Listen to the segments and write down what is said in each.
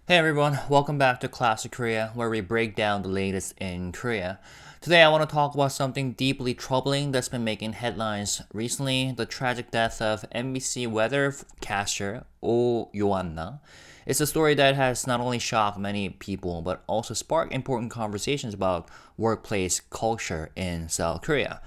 Hey everyone, welcome back to Classic Korea, where we break down the latest in Korea. Today I want to talk about something deeply troubling that's been making headlines recently, the tragic death of MBC Weathercaster Yoanna. It's a story that has not only shocked many people, but also sparked important conversations about workplace culture in South Korea.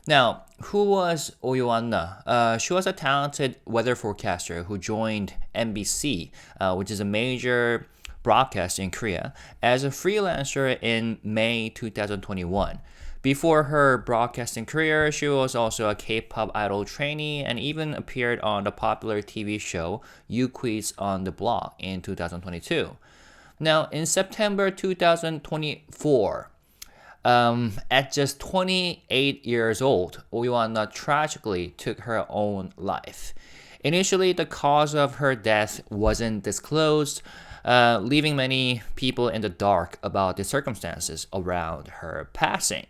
Now, who was Yoanna? She was a talented weather forecaster who joined MBC, which is a major broadcast in Korea, as a freelancer in May 2021. Before her broadcasting career, she was also a K-pop idol trainee and even appeared on the popular TV show You Quiz on the Block in 2022. Now, in September 2024, at just 28 years old, Oyoanna tragically took her own life. Initially, the cause of her death wasn't disclosed, leaving many people in the dark about the circumstances around her passing.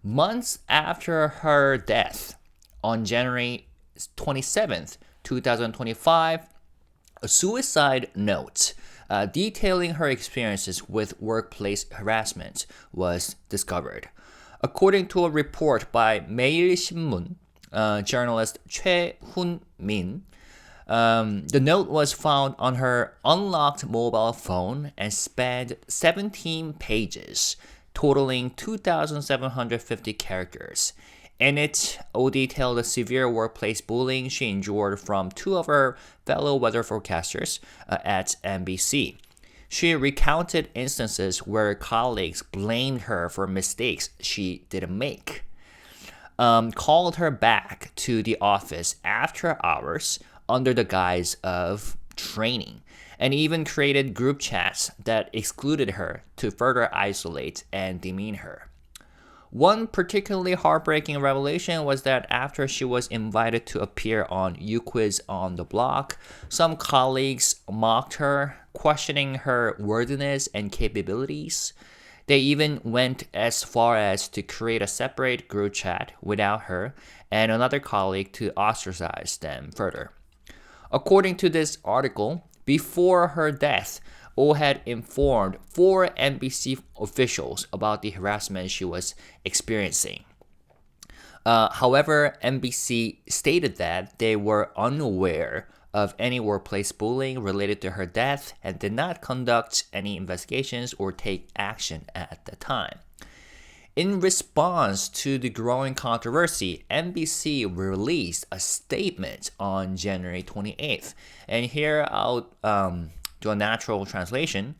Months after her death, on January 27th, 2025, a suicide note detailing her experiences with workplace harassment was discovered. According to a report by 매일신문 journalist Choi Hun-min, the note was found on her unlocked mobile phone and spanned 17 pages, totaling 2,750 characters. In it, O detailed the severe workplace bullying she endured from two of her fellow weather forecasters at MBC. She recounted instances where colleagues blamed her for mistakes she didn't make, called her back to the office after hours under the guise of training, and even created group chats that excluded her to further isolate and demean her. One particularly heartbreaking revelation was that after she was invited to appear on You Quiz on the Block, some colleagues mocked her, questioning her worthiness and capabilities. They even went as far as to create a separate group chat without her and another colleague to ostracize them further. According to this article, before her death, O had informed four MBC officials about the harassment she was experiencing. However, MBC stated that they were unaware of any workplace bullying related to her death and did not conduct any investigations or take action at the time. In response to the growing controversy, MBC released a statement on January 28th. And here I'll do a natural translation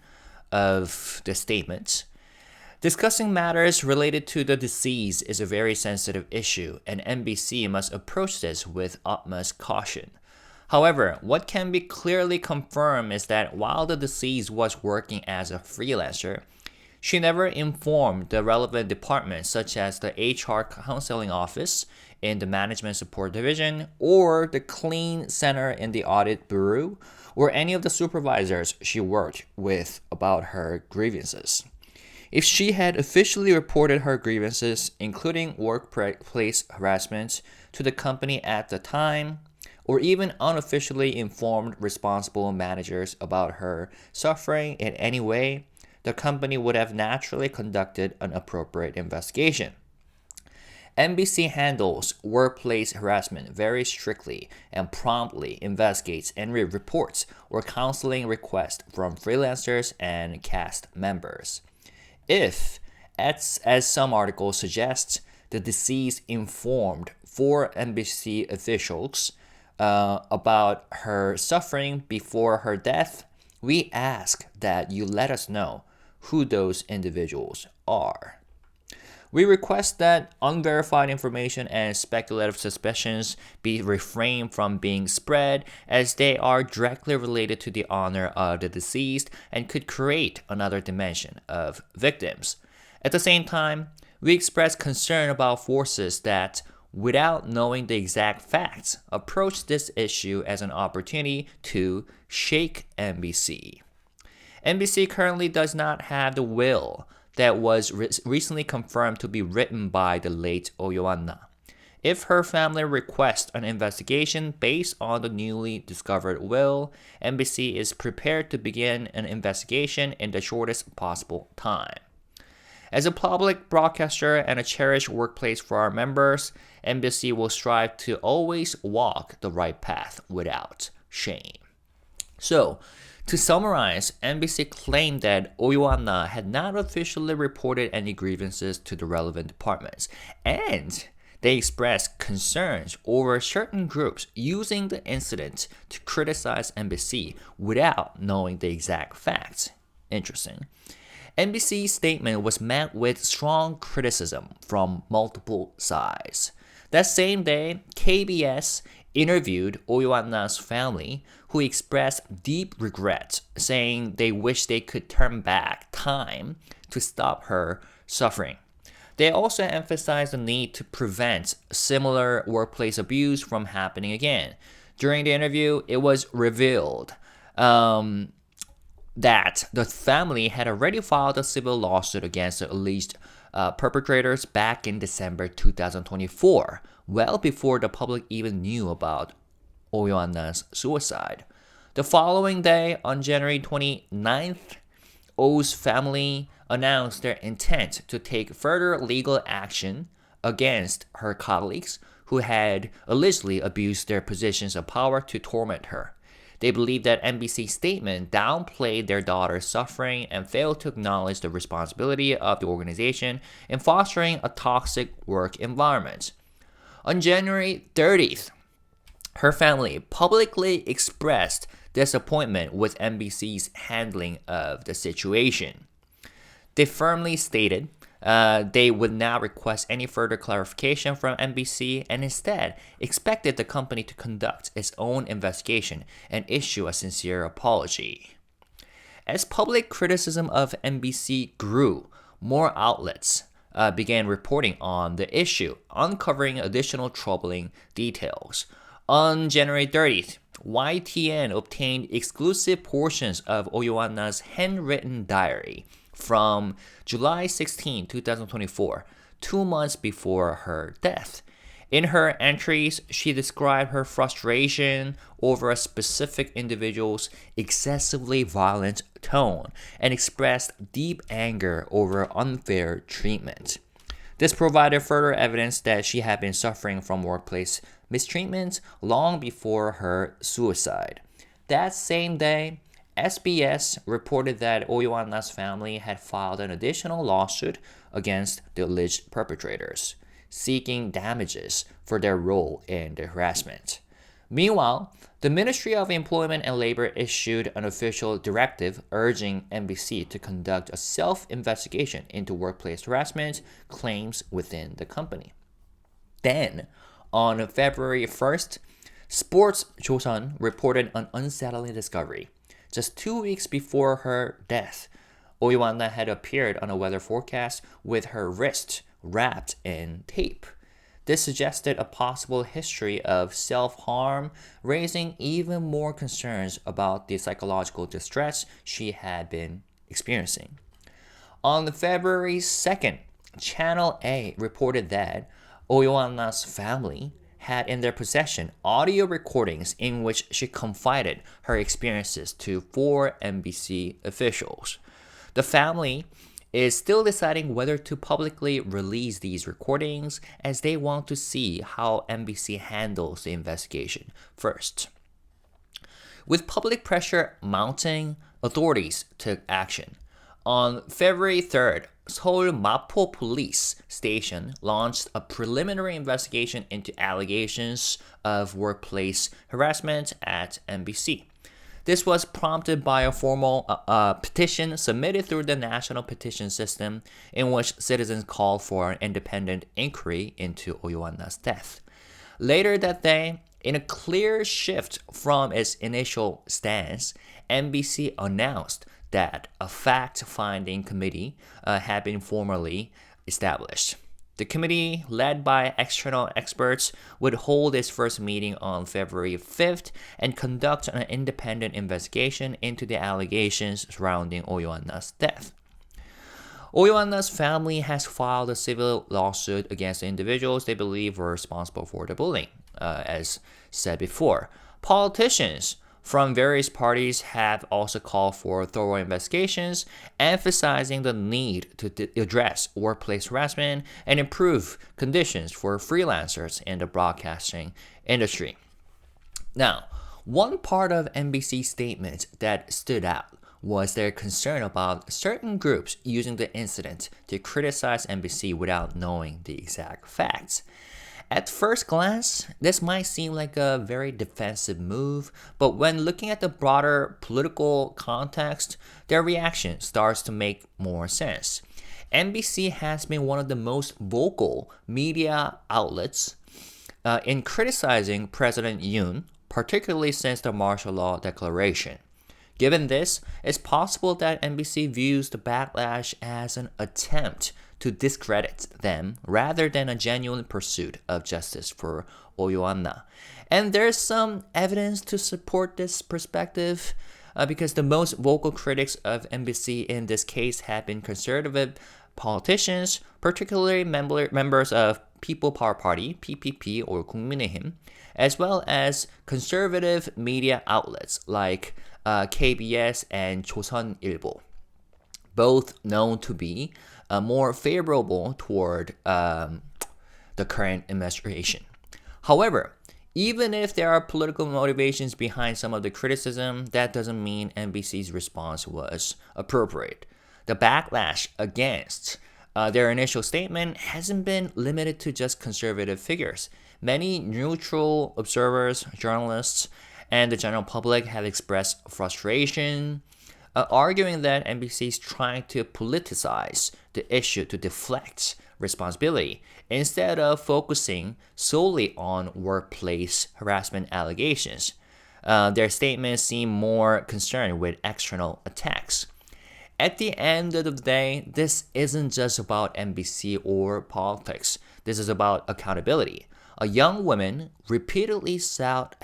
of the statement. Discussing matters related to the disease is a very sensitive issue, and MBC must approach this with utmost caution. However, what can be clearly confirmed is that while the disease was working as a freelancer, she never informed the relevant departments such as the HR counseling office in the management support division or the clean center in the audit bureau or any of the supervisors she worked with about her grievances. If she had officially reported her grievances, including workplace harassment, to the company at the time, or even unofficially informed responsible managers about her suffering in any way, the company would have naturally conducted an appropriate investigation. MBC handles workplace harassment very strictly and promptly investigates any reports or counseling requests from freelancers and cast members. If, as some articles suggest, the deceased informed four MBC officials about her suffering before her death, we ask that you let us know who those individuals are. We request that unverified information and speculative suspicions be refrained from being spread as they are directly related to the honor of the deceased and could create another dimension of victims. At the same time, we express concern about forces that, without knowing the exact facts, approach this issue as an opportunity to shake MBC. MBC currently does not have the will that was recently confirmed to be written by the late Yoanna. If her family requests an investigation based on the newly discovered will, MBC is prepared to begin an investigation in the shortest possible time. As a public broadcaster and a cherished workplace for our members, MBC will strive to always walk the right path without shame. So, to summarize, MBC claimed that Yoanna had not officially reported any grievances to the relevant departments, and they expressed concerns over certain groups using the incident to criticize MBC without knowing the exact facts. Interesting. MBC's statement was met with strong criticism from multiple sides. That same day, KBS interviewed Yoanna's family, who expressed deep regret, saying they wish they could turn back time to stop her suffering. They also emphasized the need to prevent similar workplace abuse from happening again. During the interview, it was revealed that the family had already filed a civil lawsuit against the alleged perpetrators back in December 2024, well before the public even knew about Yoanna's suicide. The following day, on January 29th, O's family announced their intent to take further legal action against her colleagues who had allegedly abused their positions of power to torment her. They believe that MBC's statement downplayed their daughter's suffering and failed to acknowledge the responsibility of the organization in fostering a toxic work environment. On January 30th, her family publicly expressed disappointment with MBC's handling of the situation. They firmly stated they would not request any further clarification from MBC and instead expected the company to conduct its own investigation and issue a sincere apology. As public criticism of MBC grew, more outlets began reporting on the issue, uncovering additional troubling details. On January 30th, YTN obtained exclusive portions of Yoanna's handwritten diary from July 16, 2024, 2 months before her death. In her entries, she described her frustration over a specific individual's excessively violent tone and expressed deep anger over unfair treatment. This provided further evidence that she had been suffering from workplace mistreatment long before her suicide. That same day, SBS reported that Yoanna's family had filed an additional lawsuit against the alleged perpetrators, seeking damages for their role in the harassment. Meanwhile, the Ministry of Employment and Labor issued an official directive urging MBC to conduct a self-investigation into workplace harassment claims within the company. Then, on February 1st, Sports Joseon reported an unsettling discovery. Just 2 weeks before her death, Yoanna had appeared on a weather forecast with her wrist wrapped in tape. This suggested a possible history of self-harm, raising even more concerns about the psychological distress she had been experiencing. On February 2nd, Channel A reported that Yoanna's family had in their possession audio recordings in which she confided her experiences to 4 MBC officials. The family is still deciding whether to publicly release these recordings, as they want to see how MBC handles the investigation first. With public pressure mounting, authorities took action. On February 3rd, Seoul Mapo Police Station launched a preliminary investigation into allegations of workplace harassment at MBC. This was prompted by a formal petition submitted through the national petition system, in which citizens called for an independent inquiry into Yoanna's death. Later that day, in a clear shift from its initial stance, MBC announced that a fact-finding committee had been formally established. The committee, led by external experts, would hold its first meeting on February 5th and conduct an independent investigation into the allegations surrounding Yoanna's death. Yoanna's family has filed a civil lawsuit against the individuals they believe were responsible for the bullying, as said before. Politicians from various parties have also called for thorough investigations, emphasizing the need to address workplace harassment and improve conditions for freelancers in the broadcasting industry. Now, one part of MBC's statement that stood out was their concern about certain groups using the incident to criticize MBC without knowing the exact facts. At first glance, this might seem like a very defensive move, but when looking at the broader political context, their reaction starts to make more sense. MBC has been one of the most vocal media outlets in criticizing President Yoon, particularly since the martial law declaration. Given this, it's possible that MBC views the backlash as an attempt to discredit them rather than a genuine pursuit of justice for Yoanna. And there's some evidence to support this perspective because the most vocal critics of MBC in this case have been conservative politicians, particularly members of People Power Party, PPP or 국민의힘, as well as conservative media outlets like KBS and 조선일보, both known to be more favorable toward the current administration. However, even if there are political motivations behind some of the criticism, that doesn't mean MBC's response was appropriate. The backlash against their initial statement hasn't been limited to just conservative figures. Many neutral observers, journalists, and the general public have expressed frustration, arguing that MBC is trying to politicize the issue to deflect responsibility instead of focusing solely on workplace harassment allegations. Their statements seem more concerned with external attacks. At the end of the day, this isn't just about MBC or politics. This is about accountability. A young woman repeatedly sought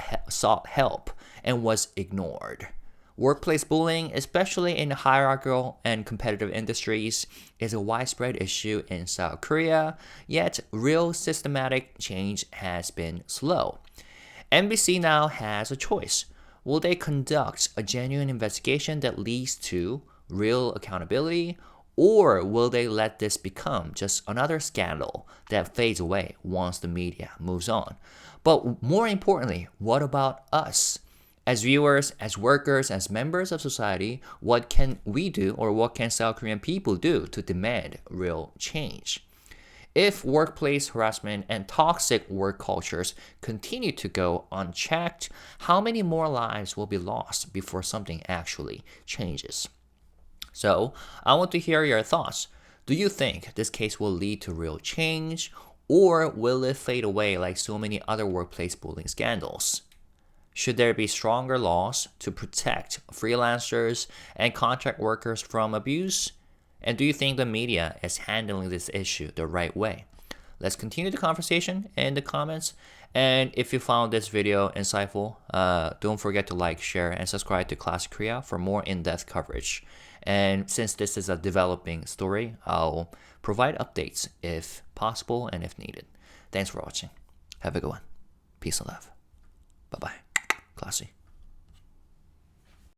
help and was ignored. Workplace bullying, especially in hierarchical and competitive industries, is a widespread issue in South Korea, yet real systematic change has been slow. MBC now has a choice. Will they conduct a genuine investigation that leads to real accountability, or will they let this become just another scandal that fades away once the media moves on? But more importantly, what about us? As viewers, as workers, as members of society, what can we do, or what can South Korean people do to demand real change? If workplace harassment and toxic work cultures continue to go unchecked, how many more lives will be lost before something actually changes? So, I want to hear your thoughts. Do you think this case will lead to real change, or will it fade away like so many other workplace bullying scandals? Should there be stronger laws to protect freelancers and contract workers from abuse? And do you think the media is handling this issue the right way? Let's continue the conversation in the comments. And if you found this video insightful, don't forget to like, share, and subscribe to Classic Korea for more in-depth coverage. And since this is a developing story, I'll provide updates if possible and if needed. Thanks for watching. Have a good one. Peace and love. Bye-bye. Classy.